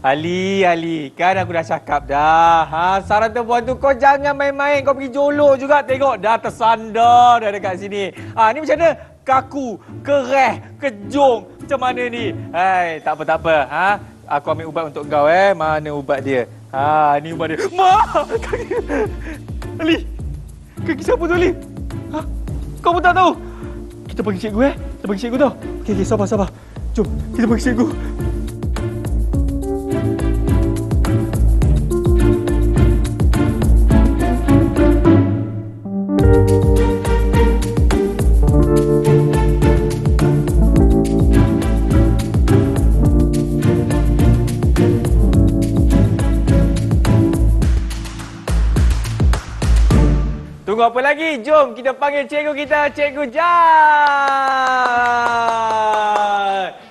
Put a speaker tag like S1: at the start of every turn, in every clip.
S1: Ali, kan aku dah cakap dah. Saran tepuan tu kau jangan main-main. Kau pergi jolok juga. Tengok dah tersandar dah dekat sini. Ni macam mana? Kaku, kereh, kejung. Macam mana ni? Hai, tak apa. Aku ambil ubat untuk kau Mana ubat dia? Ni ubat dia. Kaki. Ali. Kaki siapa tu Ali? Kau pun tak tahu. Kita pergi cikgu Kita pergi cikgu tau. Okey, sabar. Jom, kita pergi cikgu. Tunggu apa lagi? Jom kita panggil cikgu kita, Cikgu Jai.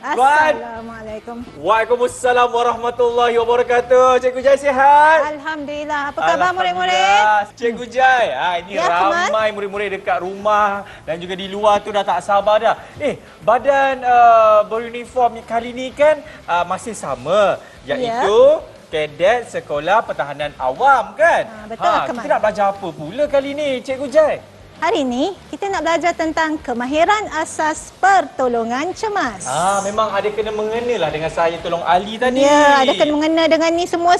S2: Assalamualaikum.
S1: Waalaikumsalam warahmatullahi wabarakatuh. Cikgu Jai sihat?
S2: Alhamdulillah. Apa khabar murid-murid?
S1: Cikgu Jai, ini
S2: Ya,
S1: ramai murid-murid dekat rumah dan juga di luar tu dah tak sabar dah. Badan beruniform kali ni kan masih sama, iaitu Kadet Sekolah Pertahanan Awam kan?
S2: Betul,
S1: kita nak belajar apa pula kali ni, Cikgu Jai?
S2: Hari ini kita nak belajar tentang kemahiran asas pertolongan cemas.
S1: Memang ada kena mengena lah dengan saya tolong Ali tadi.
S2: Ya, ada kena mengena dengan ni semua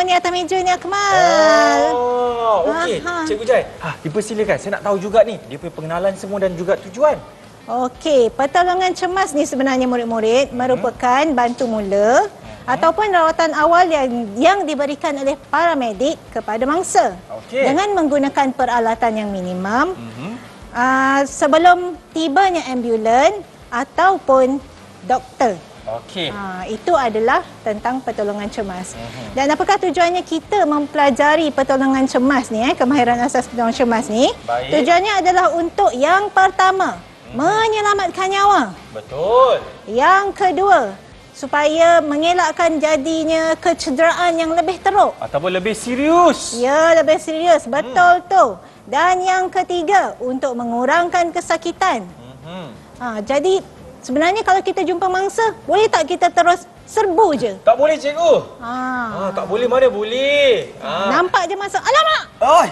S2: ni atas meja ni, Akmal.
S1: Okey. Cikgu Jai, dipersilakan. Saya nak tahu juga ni, dia punya pengenalan semua dan juga tujuan.
S2: Okey, pertolongan cemas ni sebenarnya murid-murid merupakan bantu mula ataupun rawatan awal yang diberikan oleh paramedik kepada mangsa dengan menggunakan peralatan yang minimum sebelum tibanya ambulan ataupun doktor. Itu adalah tentang pertolongan cemas. Dan apakah tujuannya kita mempelajari pertolongan cemas ni, kemahiran asas pertolongan cemas ni? Tujuannya adalah untuk yang pertama, menyelamatkan nyawa.
S1: Betul.
S2: Yang kedua, supaya mengelakkan jadinya kecederaan yang lebih teruk
S1: ataupun lebih serius.
S2: Ya, lebih serius. Betul tu. Dan yang ketiga, untuk mengurangkan kesakitan. Jadi sebenarnya kalau kita jumpa mangsa, boleh tak kita terus serbu je?
S1: Tak boleh, cikgu. Tak boleh, mana boleh.
S2: Nampak je mangsa, alamak.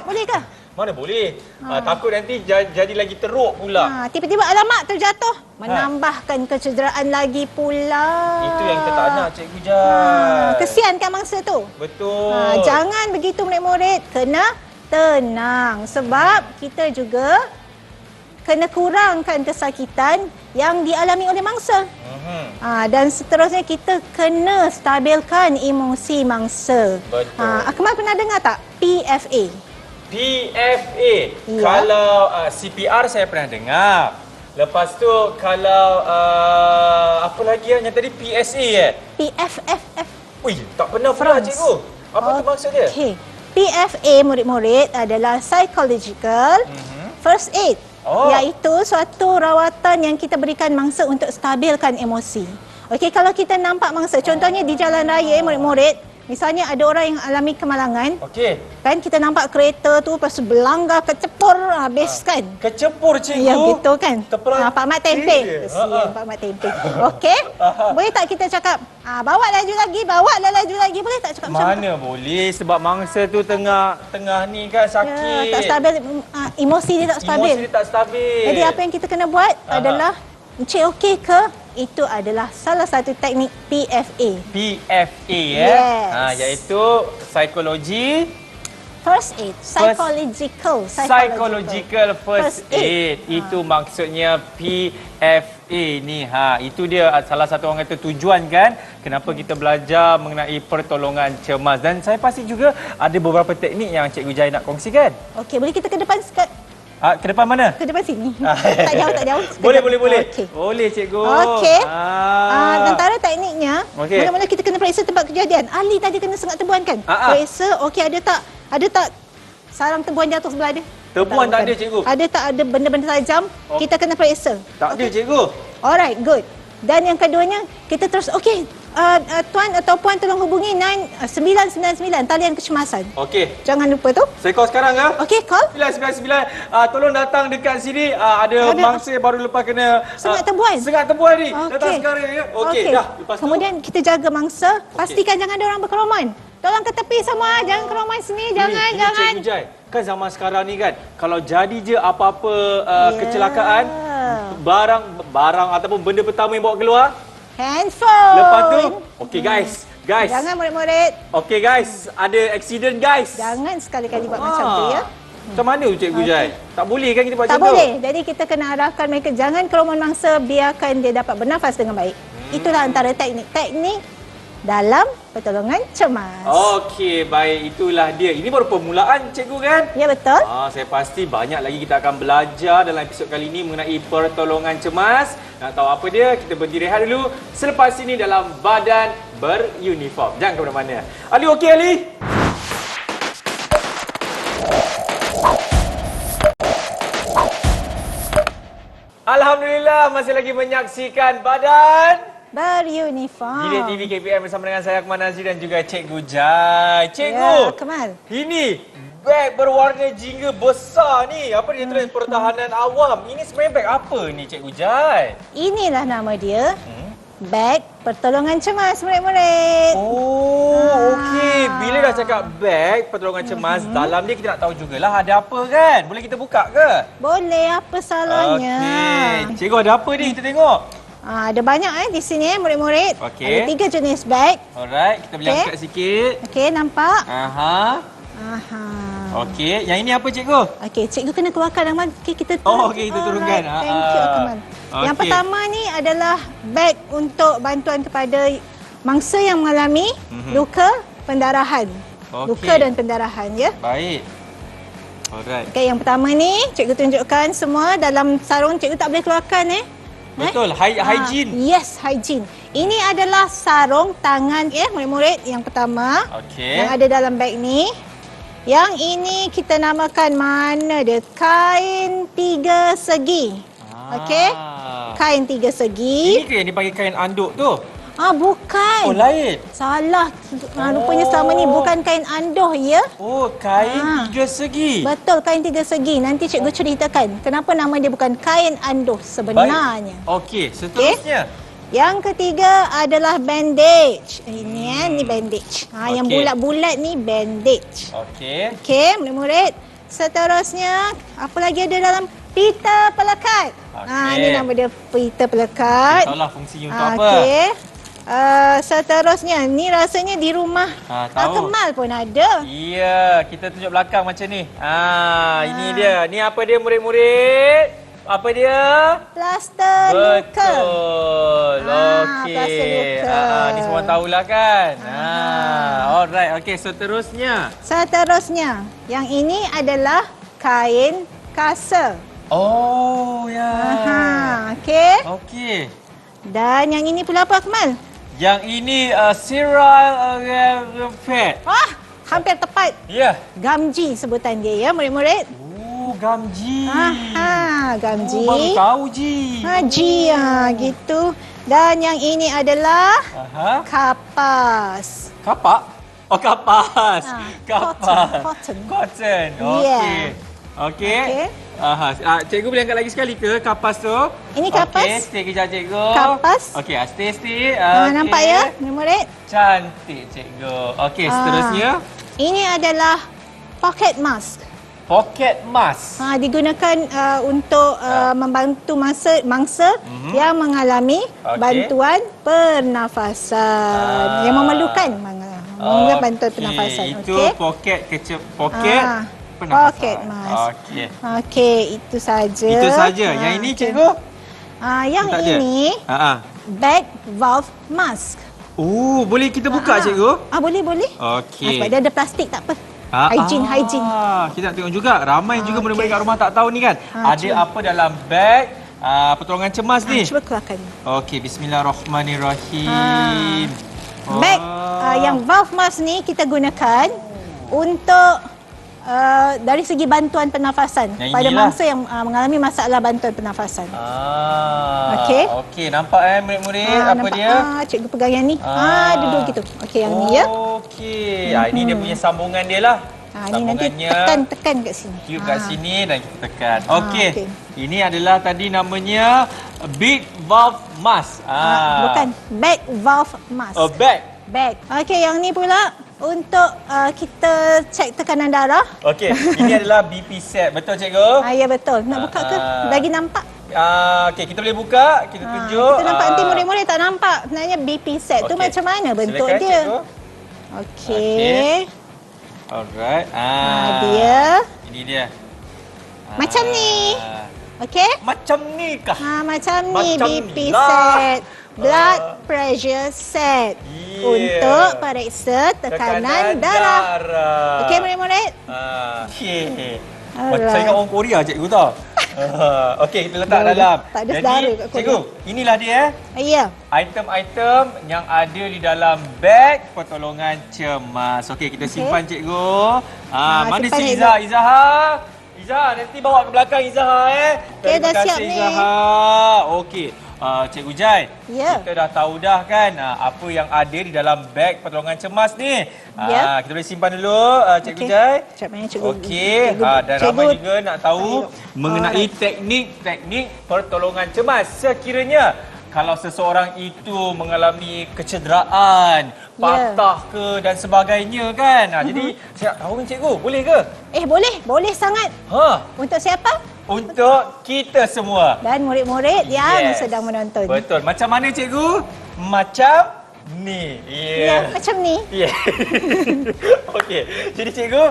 S2: Boleh ke?
S1: Mana boleh. Takut nanti jadi lagi teruk pula.
S2: Tiba-tiba alamak terjatuh, menambahkan kecederaan lagi pula.
S1: Itu yang kita tak nak, Cikgu Jai.
S2: Kesian kan mangsa tu?
S1: Betul.
S2: Jangan begitu murid-murid. Kena tenang. Sebab kita juga kena kurangkan kesakitan yang dialami oleh mangsa. Dan seterusnya kita kena stabilkan emosi mangsa.
S1: Betul.
S2: Akmal pernah dengar tak PFA?
S1: PFA.
S2: Ya.
S1: Kalau CPR saya pernah dengar. Lepas tu kalau apa lagi yang tadi PSA
S2: PFFF.
S1: Tak pernah pula, cikgu. Apa tu maksud dia?
S2: PFA murid-murid adalah psychological first aid. Iaitu suatu rawatan yang kita berikan mangsa untuk stabilkan emosi. Kalau kita nampak mangsa, contohnya di jalan raya murid-murid, misalnya ada orang yang alami kemalangan. Kan kita nampak kereta tu lepas tu berlanggar kecepur habis kan.
S1: Kecepur, cikgu?
S2: Ya, gitu kan. Pak Mat tempe.
S1: Kesian
S2: Pak Mat tempe. Boleh tak kita cakap, bawa laju lagi. Boleh tak cakap macam tu?
S1: Mana boleh, sebab mangsa tu tengah ni kan sakit.
S2: Tak stabil, emosi dia tak stabil.
S1: Emosi dia tak stabil.
S2: Jadi apa yang kita kena buat adalah, Encik okey ke? Itu adalah salah satu teknik PFA.
S1: PFA iaitu psikologi
S2: first aid, psychological
S1: first aid. Itu maksudnya PFA ni. Itu dia salah satu orang kata tujuan kan kenapa kita belajar mengenai pertolongan cemas. Dan saya pasti juga ada beberapa teknik yang Cikgu Jai nak kongsikan.
S2: Boleh kita ke depan sikit?
S1: Ke depan mana?
S2: Ke depan sini. Tak jauh.
S1: Boleh. Boleh, cikgu.
S2: Antara tekniknya, mula-mula kita kena periksa tempat kejadian. Ali tadi kena sengat tebuan kan? Periksa, ada tak sarang tebuan jatuh sebelah dia?
S1: Tebuan tak ada, cikgu.
S2: Ada tak ada benda-benda tajam? Kita kena periksa.
S1: Tak ada, cikgu.
S2: Alright, good. Dan yang keduanya, kita terus, tuan atau puan tolong hubungi 999 talian kecemasan.
S1: Okey.
S2: Jangan lupa tu.
S1: Saya call sekarang ya.
S2: Okey, call.
S1: 999 tolong datang dekat sini. Ada mangsa baru lepas kena
S2: Sengat tebuan.
S1: Sengat tebuan ni.
S2: Okey.
S1: Datang sekarang ya. Okey, dah. Lepas
S2: Kemudian kita jaga mangsa. Pastikan jangan ada orang berkerumun. Tolong ke tepi semua. Jangan kerumun sini. Jangan.
S1: Cikgu Jai, kan zaman sekarang ni kan, kalau jadi je apa-apa kecelakaan, barang ataupun benda pertama yang bawa keluar,
S2: handphone.
S1: lepas tu, okey guys.
S2: Jangan murid-murid.
S1: Okey guys, ada accident guys.
S2: Jangan sekali-kali buat macam tu ya.
S1: Macam mana tu Cikgu Jai? Tak boleh kan kita buat
S2: Tak
S1: macam tu?
S2: boleh. Jadi kita kena arahkan mereka jangan kerumun mangsa, biarkan dia dapat bernafas dengan baik. Itulah antara teknik dalam pertolongan cemas.
S1: Okey, baik. Itulah dia. Ini baru permulaan Cikgu kan?
S2: Ya, betul.
S1: Saya pasti banyak lagi kita akan belajar dalam episod kali ini mengenai pertolongan cemas. Nak tahu apa dia? Kita berhenti rehat dulu. Selepas ini dalam Badan Beruniform. Jangan ke mana-mana. Ali, okey Ali? Alhamdulillah masih lagi menyaksikan Badan
S2: Beruniform.
S1: Didik TV KPM bersama dengan saya Akmal Nazri dan juga Cikgu Jai. Cikgu,
S2: Ya, Kamal.
S1: ini beg berwarna jingga besar ni. Apa dia tulis pertahanan awam? Ini sebenarnya beg apa ni Cikgu Jai?
S2: Inilah nama dia. Beg pertolongan cemas murid-murid.
S1: Oh, okey. Bila dah cakap beg pertolongan cemas, dalam dia kita nak tahu jugalah ada apa kan? Boleh kita buka ke?
S2: Boleh, apa salahnya?
S1: Okey. Cikgu ada apa ni? Kita tengok.
S2: Ada banyak di sini murid-murid.
S1: Okey.
S2: Ada 3 jenis beg.
S1: Alright, kita boleh angkat sikit.
S2: Okey, nampak?
S1: Aha. Okey, yang ini apa Cikgu?
S2: Okey, cikgu kena keluarkan Ahmad. Okey, kita
S1: Okey, kita turunkan.
S2: Thank you, Akmal. Yang pertama ni adalah beg untuk bantuan kepada mangsa yang mengalami luka pendarahan. Luka dan pendarahan ya.
S1: Baik. Alright.
S2: Okey, yang pertama ni cikgu tunjukkan semua dalam sarung, cikgu tak boleh keluarkan
S1: Betul, hygiene.
S2: Yes, hygiene. Ini adalah sarung tangan murid-murid yang pertama.
S1: Okey.
S2: Yang ada dalam beg ni. Yang ini kita namakan mana dia? Kain 3 segi. Okey? Kain 3 segi.
S1: Ini ke yang dipanggil kain anduk tu?
S2: Bukan.
S1: Oh, lain.
S2: Salah. Rupanya selama ni bukan kain andoh ya.
S1: Oh, kain 3 segi.
S2: Betul, kain 3 segi. Nanti cikgu ceritakan kenapa nama dia bukan kain andoh sebenarnya.
S1: Okey, seterusnya.
S2: Yang ketiga adalah bandage. Ini ni bandage. Yang bulat-bulat ni bandage.
S1: Okey.
S2: Okey, murid-murid. Seterusnya, apa lagi ada dalam pita pelekat? Ini nama dia pita pelekat.
S1: Tahulah fungsinya untuk apa.
S2: Okey. Seterusnya, ni rasanya di rumah
S1: tahu.
S2: Kemal pun ada.
S1: Ya, kita tunjuk belakang macam ni. Ini dia. Ni apa dia murid-murid? Apa dia?
S2: Plaster luka.
S1: Betul. Okey.
S2: Plaster luka.
S1: Ni semua tahulah kan? Alright. Okey, seterusnya.
S2: Seterusnya, yang ini adalah kain kasa.
S1: Oh, ya.
S2: Okey.
S1: Okey.
S2: Dan yang ini pula apa, Akmal?
S1: Yang ini sterile pad.
S2: Hampir tepat.
S1: Ya.
S2: Gamji sebutan dia ya, murid-murid.
S1: Gamji.
S2: Gamji.
S1: Baru tahu Ji.
S2: Ji, gitu. Dan yang ini adalah kapas.
S1: Kapak? Oh, kapas. Kapas.
S2: Cotton.
S1: Okey. Okey. Cikgu boleh angkat lagi sekali ke kapas tu?
S2: Ini kapas.
S1: Okey, stay kejap cikgu.
S2: Kapas.
S1: Okey, stay.
S2: Nampak ya, murid?
S1: Cantik cikgu. Okey, seterusnya.
S2: Ini adalah pocket mask.
S1: Pocket mask.
S2: Digunakan untuk membantu mangsa yang mengalami bantuan pernafasan. Yang memerlukan bantuan pernafasan.
S1: Itu pocket pernafasan.
S2: Pocket mask. Okey, itu saja.
S1: Itu saja. Yang ini cikgu?
S2: Yang ini bag valve mask.
S1: Boleh kita buka cikgu?
S2: Boleh.
S1: Okey.
S2: Sebab dia ada plastik, tak apa. Hygiene.
S1: Kita nak tengok juga. Ramai juga murid-murid kat rumah tak tahu ni kan. Ada apa dalam beg pertolongan cemas ni?
S2: Cuba keluarkan.
S1: Okey, bismillahirrahmanirrahim.
S2: Beg yang valve mask ni kita gunakan untuk dari segi bantuan pernafasan
S1: Yang
S2: pada
S1: inilah.
S2: mangsa yang mengalami masalah bantuan pernafasan.
S1: Okey. Okey, nampak murid-murid apa
S2: nampak?
S1: dia?
S2: Cikgu pegang yang ni. Duduk gitu. Okey, yang ni ya.
S1: Okey. Ini dia punya sambungan dia lah.
S2: Ni nanti tekan kat sini.
S1: Tiup kat sini dan kita tekan. Okey.
S2: okey.
S1: Ini adalah tadi namanya big valve mask.
S2: Bukan, back valve mask.
S1: Back.
S2: Back. Okey, yang ni pula untuk kita cek tekanan darah.
S1: Okey, ini adalah BP set. Betul cikgu?
S2: Ya betul. Nak buka ke? Lagi nampak?
S1: Okey, kita boleh buka, kita tunjuk.
S2: Kita nampak nanti murid-murid tak nampak. Sebenarnya BP set tu macam mana bentuk
S1: silakan,
S2: dia?
S1: Cikgu.
S2: Okey.
S1: Alright.
S2: Dia.
S1: Ini dia.
S2: Macam ni. Okey?
S1: Macam ni kah?
S2: Macam ni
S1: Macam
S2: BP
S1: ni lah.
S2: set. Blood pressure set. Untuk periksa tekanan darah. Okey murid-murid?
S1: Okey.
S2: Alright.
S1: Saya ingat orang Korea cikgu tau. Okey, kita letak dalam.
S2: Tak ada
S1: Jadi,
S2: saudara kat Korea.
S1: cikgu, inilah dia.
S2: Ya.
S1: Item-item yang ada di dalam beg pertolongan cemas. Okey, kita simpan cikgu. Mana
S2: simpan
S1: si
S2: elok.
S1: Izaha? Izaha, nanti bawa ke belakang Izaha
S2: Okey, dah
S1: Terima
S2: siap
S1: kasih
S2: ni.
S1: Izaha. Okey. Cikgu Jai,
S2: Ya.
S1: kita dah tahu dah kan apa yang ada di dalam beg pertolongan cemas ni.
S2: Ya.
S1: Kita boleh simpan dulu Cikgu
S2: Okey.
S1: Jai.
S2: Sekejap, cikgu.
S1: Okey, dan
S2: Cikgu.
S1: ramai juga nak tahu mengenai teknik-teknik pertolongan cemas. Sekiranya kalau seseorang itu mengalami kecederaan, patah ke dan sebagainya kan. Jadi saya nak tahu ni cikgu, boleh ke?
S2: Boleh sangat. Untuk siapa?
S1: Untuk kita semua.
S2: Dan murid-murid yang sedang menonton.
S1: Betul. Macam mana cikgu? Macam ni.
S2: Ya, macam ni.
S1: Yeah. Okey. Jadi cikgu,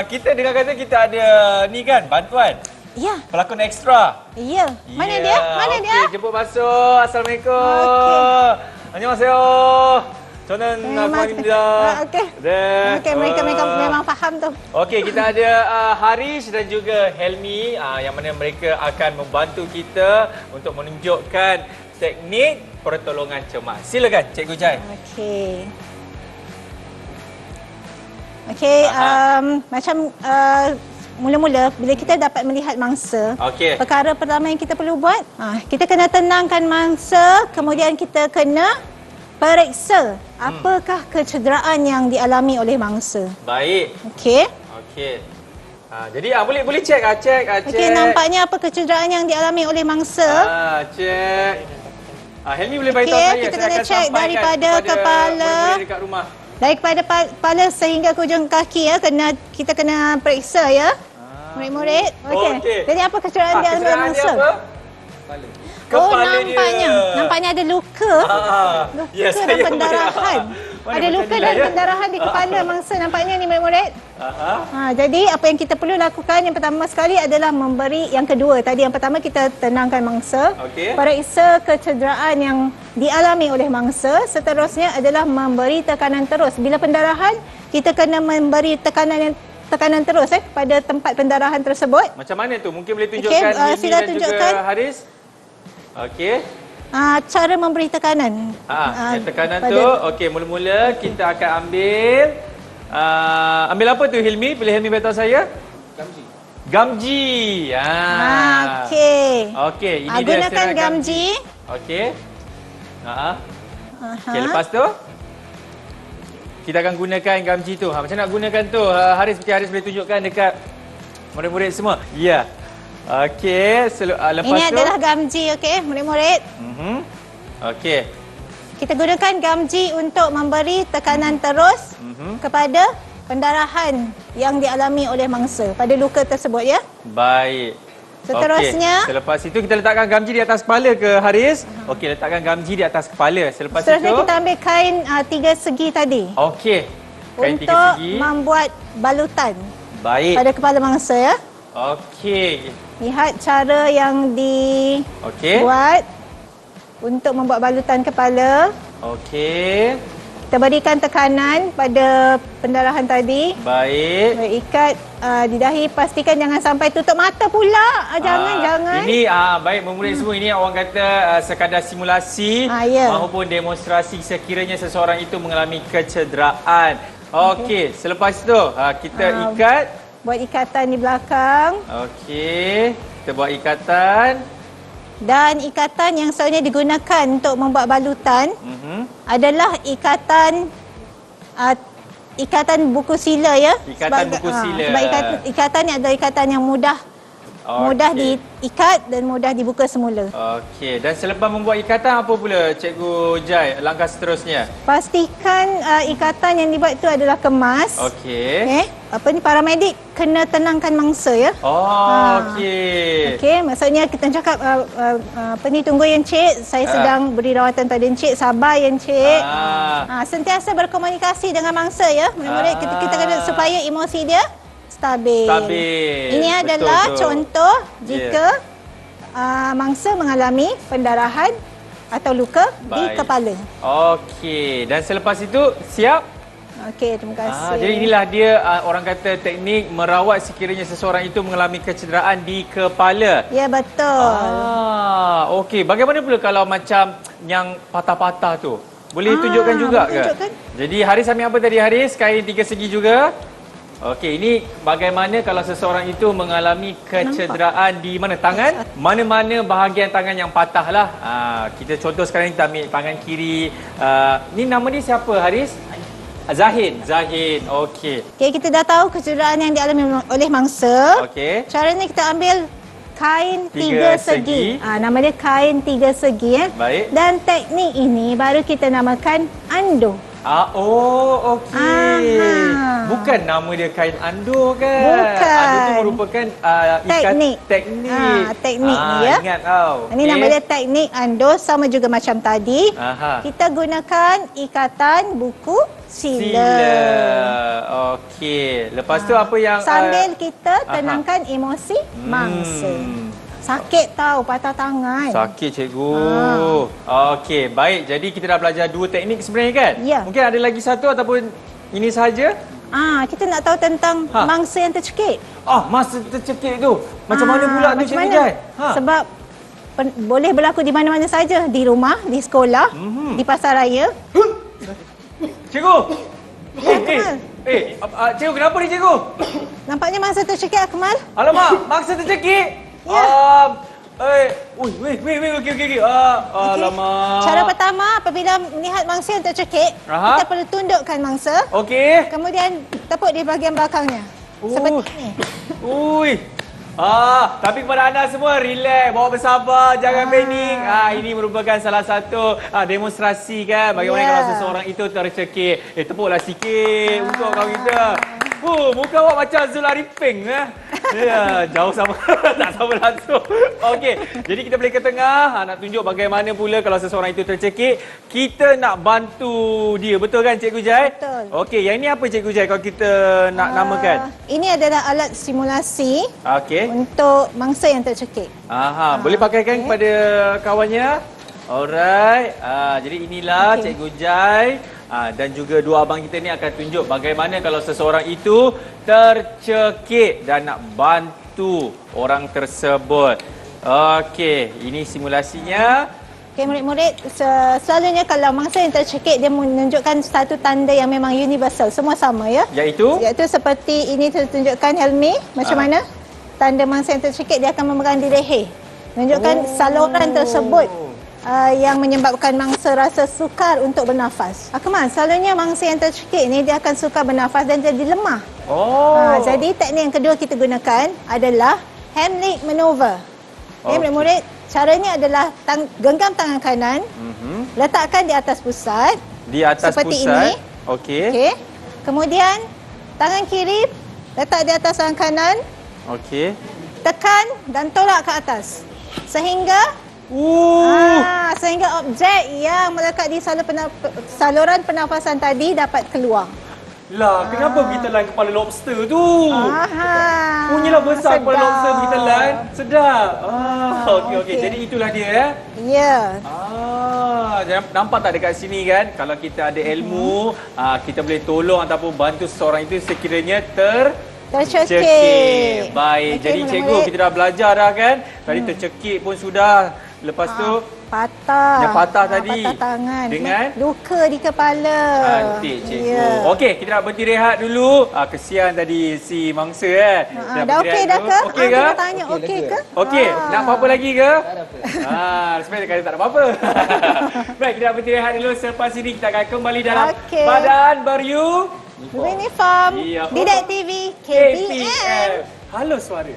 S1: kita dengar kata kita ada ni kan, bantuan.
S2: Ya.
S1: Pelakon ekstra.
S2: Ya. Mana dia? Mana dia?
S1: Okey, jemput masuk. Assalamualaikum. Annyeonghaseyo. 저는 나구입니다.
S2: Okey.
S1: 네.
S2: Okey, mereka memang faham tu.
S1: Okey, kita ada Haris dan juga Helmi yang mana mereka akan membantu kita untuk menunjukkan teknik pertolongan cemas. Silakan Cikgu Jai.
S2: Okey. Okey, macam mula-mula bila kita dapat melihat mangsa, perkara pertama yang kita perlu buat, kita kena tenangkan mangsa, kemudian kita kena periksa apakah kecederaan yang dialami oleh mangsa.
S1: Baik.
S2: Okey.
S1: Okey. Jadi boleh cek cek.
S2: Okey, nampaknya apa kecederaan yang dialami oleh mangsa?
S1: Cek. Helmi boleh beritahu saya.
S2: Kita kena cek daripada kepala.
S1: Dekat rumah.
S2: Daripada kepala sehingga ke ujung kaki ya, kita kena periksa ya. Murid-murid. Okey. Jadi apa kecederaan dialami oleh mangsa? Nampaknya ada luka. Luka dan pendarahan. Ada luka dan pendarahan di kepala mangsa nampaknya ni murid-murid. Jadi apa yang kita perlu lakukan yang pertama sekali adalah memberi yang kedua. Tadi yang pertama kita tenangkan mangsa. Periksa kecederaan yang dialami oleh mangsa. Seterusnya adalah memberi tekanan terus. Bila pendarahan, kita kena memberi tekanan terus pada tempat pendarahan tersebut.
S1: Macam mana tu? Mungkin boleh tunjukkan
S2: sila
S1: dan
S2: tunjukkan.
S1: juga Haris. Okey.
S2: Cara memberi tekanan.
S1: Tekanan tu, okey, mula-mula kita akan ambil ambil apa tu Hilmi? Boleh Hilmi beritahu saya? Gamji.
S2: Okey.
S1: Okey, ini dia
S2: gunakan gamji.
S1: Okey. Okey, lepas tu kita akan gunakan gamji tu. Macam nak gunakan tu? Haris boleh tunjukkan dekat murid-murid semua. Ya. Okey, lepas
S2: ini
S1: tu
S2: adalah gamji, okey, murid-murid.
S1: Okey.
S2: Kita gunakan gamji untuk memberi tekanan terus kepada pendarahan yang dialami oleh mangsa pada luka tersebut ya.
S1: Baik.
S2: Seterusnya,
S1: selepas itu kita letakkan gamji di atas kepala ke Haris? Okey, letakkan gamji di atas kepala. Seterusnya
S2: kita ambil kain 3 segi tadi.
S1: Okey. Kain 3
S2: untuk
S1: segi.
S2: membuat balutan.
S1: Baik.
S2: Pada kepala mangsa ya.
S1: Okey.
S2: Lihat cara yang dibuat untuk membuat balutan kepala.
S1: Okey.
S2: Kita berikan tekanan pada pendarahan tadi.
S1: Baik.
S2: Berikat di dahi. Pastikan jangan sampai tutup mata pula. Jangan.
S1: Ini baik murid semua, ini orang kata sekadar simulasi maupun demonstrasi sekiranya seseorang itu mengalami kecederaan. Okey, selepas tu kita ikat.
S2: Buat ikatan di belakang.
S1: Okey, kita buat ikatan.
S2: Dan ikatan yang selalunya digunakan untuk membuat balutan adalah ikatan buku sila ya.
S1: Ikatan buku sila.
S2: Sebab ikatan ni adalah ikatan yang mudah diikat dan mudah dibuka semula.
S1: Okey, dan selepas membuat ikatan apa pula Cikgu Jai langkah seterusnya?
S2: Pastikan ikatan yang dibuat itu adalah kemas.
S1: Okey.
S2: Paramedik kena tenangkan mangsa ya.
S1: Okey.
S2: Okey, maksudnya kita cakap tunggu yang cik, saya sedang beri rawatan pada encik, sabar ya encik. Sentiasa berkomunikasi dengan mangsa ya. Murid-murid kita kena supaya emosi dia stabil. Ini adalah contoh jika mangsa mengalami pendarahan atau luka di kepala.
S1: Okey, dan selepas itu siap?
S2: Okey, terima kasih.
S1: Jadi inilah dia orang kata teknik merawat sekiranya seseorang itu mengalami kecederaan di kepala.
S2: Ya, betul.
S1: Okey, bagaimana pula kalau macam yang patah-patah tu? Boleh tunjukkan juga ke? Jadi Haris ambil apa tadi Haris? Kain 3 segi juga. Okey, ini bagaimana kalau seseorang itu mengalami kecederaan di mana tangan? Mana-mana bahagian tangan yang patah lah. Kita contoh sekarang ni kita ambil tangan kiri. Ni nama dia siapa Haris? Zahid. Okey.
S2: Okey, kita dah tahu kecederaan yang dialami oleh mangsa.
S1: Okey.
S2: Caranya kita ambil kain 3 segi. Nama dia kain 3 segi ya.
S1: Baik.
S2: Dan teknik ini baru kita namakan ando.
S1: Okey. Bukan nama dia kain ando kan?
S2: Bukan.
S1: Ando tu merupakan
S2: teknik. Teknik ni ya.
S1: Ingat tau.
S2: Ini nama dia teknik ando, sama juga macam tadi. Kita gunakan ikatan buku sila.
S1: Okey. Lepas tu apa yang
S2: sambil kita tenangkan emosi mangsa. Sakit tau, patah tangan.
S1: Sakit cikgu. Okey, baik. Jadi kita dah belajar 2 teknik sebenarnya kan?
S2: Ya.
S1: Mungkin ada lagi satu ataupun ini sahaja?
S2: Kita nak tahu tentang mangsa yang tercekik.
S1: Mangsa tercekik tu. Macam mana pula tu Cikgu Jai?
S2: Sebab boleh berlaku di mana-mana saja. Di rumah, di sekolah, di pasaraya.
S1: Cikgu! Cikgu, kenapa ni Cikgu?
S2: Nampaknya mangsa tercekik, Akmal.
S1: Alamak, mangsa tercekik?
S2: Ya.
S1: Okey. Alamak.
S2: Cara pertama, apabila melihat mangsa yang tercekik, kita perlu tundukkan mangsa.
S1: Okey.
S2: Kemudian tepuk di bahagian belakangnya. Seperti ini.
S1: Tapi kepada anda semua, relax, bawa bersabar, jangan panik. Ini merupakan salah satu demonstrasi kan bagaimana kalau seseorang itu tercekik. Tepuklah sikit untuk kawan kita. Muka awak macam Zul Arifin jauh sama tak sama langsung. Okey, jadi kita boleh ke tengah nak tunjuk bagaimana pula kalau seseorang itu tercekik, kita nak bantu dia. Betul kan Cikgu Jai?
S2: Betul.
S1: Okey, yang ini apa Cikgu Jai kalau kita nak namakan?
S2: Ini adalah alat simulasi untuk mangsa yang tercekik.
S1: Boleh pakaikan kepada kawannya. Alright. Jadi inilah Cikgu Jai. Dan juga dua abang kita ni akan tunjuk bagaimana kalau seseorang itu tercekik dan nak bantu orang tersebut. Okey, ini simulasinya.
S2: Okey, murid-murid, selalunya kalau mangsa yang tercekik dia menunjukkan satu tanda yang memang universal, semua sama ya. Iaitu seperti ini tertunjukkan Helmi, macam mana tanda mangsa yang tercekik dia akan memegang di leher. Menunjukkan saluran tersebut yang menyebabkan mangsa rasa sukar untuk bernafas. Akmal, selalunya mangsa yang tercekik ni dia akan sukar bernafas dan jadi lemah. Jadi teknik yang kedua kita gunakan adalah Heimlich maneuver. Murid-murid, caranya adalah genggam tangan kanan, letakkan di atas pusat.
S1: Di atas
S2: seperti
S1: pusat.
S2: Ini.
S1: Okey.
S2: Kemudian tangan kiri letak di atas tangan kanan.
S1: Okey.
S2: Tekan dan tolak ke atas. Sehingga objek yang melekat di saluran pernafasan tadi dapat keluar.
S1: Kenapa kita telan kepala lobster tu? Punyalah besar kepala lobster kita telan. Sedap. Okey. Jadi itulah dia
S2: Ya.
S1: Nampak tak dekat sini kan? Kalau kita ada ilmu, kita boleh tolong ataupun bantu seseorang itu sekiranya tercekik. Baik. Jadi cikgu, kita dah belajar dah kan? Tadi tercekik pun sudah. Lepas tu
S2: patah.
S1: yang patah tadi.
S2: Patah tangan.
S1: Dengan
S2: luka di kepala.
S1: cantik cikgu. Okey, kita nak berhenti rehat dulu. Kesian tadi si mangsa kan.
S2: Dah okey dah ke?
S1: Okey ke?
S2: Kita tanya okey ke?
S1: Okey, nak apa-apa lagi ke? Sebenarnya kata tak ada apa-apa. Baik, kita nak berhenti rehat dulu. Selepas ini kita akan kembali dalam Badan
S2: Uniform Didik TV KPM.
S1: Halo suara.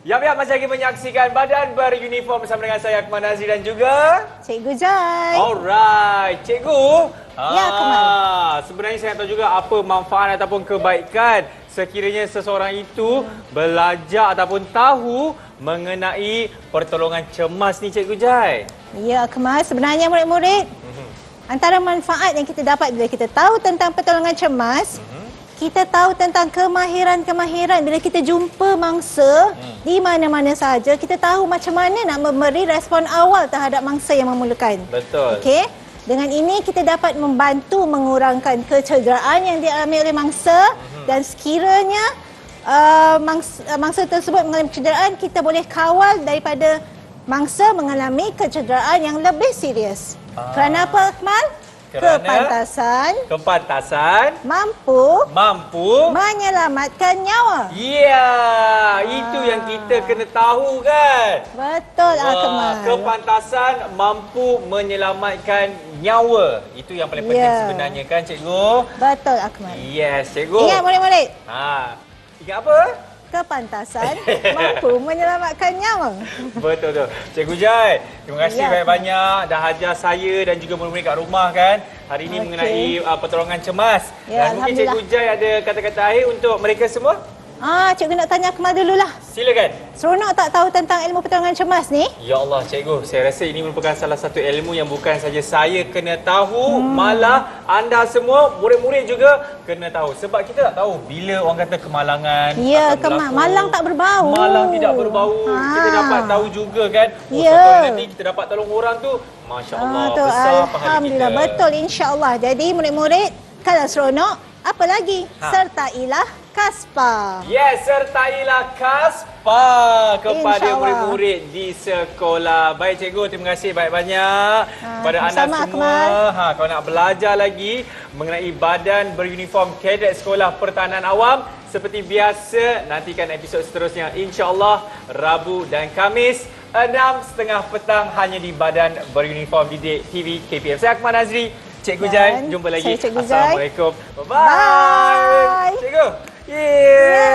S1: Ya, masih lagi menyaksikan Badan Beruniform bersama dengan saya Akmal Nazri dan juga
S2: Cikgu Jai.
S1: Alright, cikgu.
S2: Ya, Akmal.
S1: Sebenarnya saya nak tahu juga apa manfaat ataupun kebaikan sekiranya seseorang itu belajar ataupun tahu mengenai pertolongan cemas ni, Cikgu Jai.
S2: Ya, Akmal. Sebenarnya murid-murid, antara manfaat yang kita dapat bila kita tahu tentang pertolongan cemas, kita tahu tentang kemahiran-kemahiran bila kita jumpa mangsa di mana-mana sahaja, kita tahu macam mana nak memberi respon awal terhadap mangsa yang memerlukan.
S1: Betul.
S2: Okey. Dengan ini kita dapat membantu mengurangkan kecederaan yang dialami oleh mangsa dan sekiranya mangsa tersebut mengalami kecederaan, kita boleh kawal daripada mangsa mengalami kecederaan yang lebih serius. Kerana apa, Akmal? Kepantasan mampu menyelamatkan nyawa.
S1: Ya, itu yang kita kena tahu kan.
S2: Betul, Akmal.
S1: Kepantasan mampu menyelamatkan nyawa. Itu yang paling penting sebenarnya kan, Cikgu?
S2: Betul, Akmal.
S1: Yes, Cikgu.
S2: Ingat murid-murid.
S1: Ingat apa?
S2: Kepantasan mampu menyelamatkan nyawa.
S1: Betul tu. Cikgu Jai, terima kasih banyak-banyak dah ajar saya dan juga murid-murid kat rumah kan. Hari ini mengenai pertolongan cemas. Dan mungkin Cikgu Jai ada kata-kata akhir untuk mereka semua?
S2: Cikgu nak tanya Akmal dululah.
S1: Silakan.
S2: Seronok tak tahu tentang ilmu pertolongan cemas ni?
S1: Ya Allah, Cikgu. Saya rasa ini merupakan salah satu ilmu yang bukan saja saya kena tahu, malah anda semua, murid-murid juga kena tahu. Sebab kita tak tahu bila orang kata kemalangan.
S2: Ya, malang tak berbau.
S1: Malang tidak berbau. Kita dapat tahu juga kan.
S2: Ya.
S1: Nanti kita dapat tolong orang tu. Masya Allah,
S2: besar pahala kita. Alhamdulillah, betul insya-Allah. Jadi murid-murid, kalau seronok, apa lagi? Sertailah KASPA.
S1: Yes, sertailah KASPA kepada murid-murid di sekolah. Baik Cikgu, terima kasih banyak-banyak kepada anda semua. Kalau nak belajar lagi mengenai Badan Beruniform Kadet Sekolah Pertahanan Awam, seperti biasa, nantikan episod seterusnya. InsyaAllah, Rabu dan Khamis, 6:30 petang hanya di Badan Beruniform Didik TV KPM. Saya Akmal Nazri. Cikgu Jai, jumpa lagi.
S2: Assalamualaikum.
S1: Bye-bye. Cikgu. Yeah.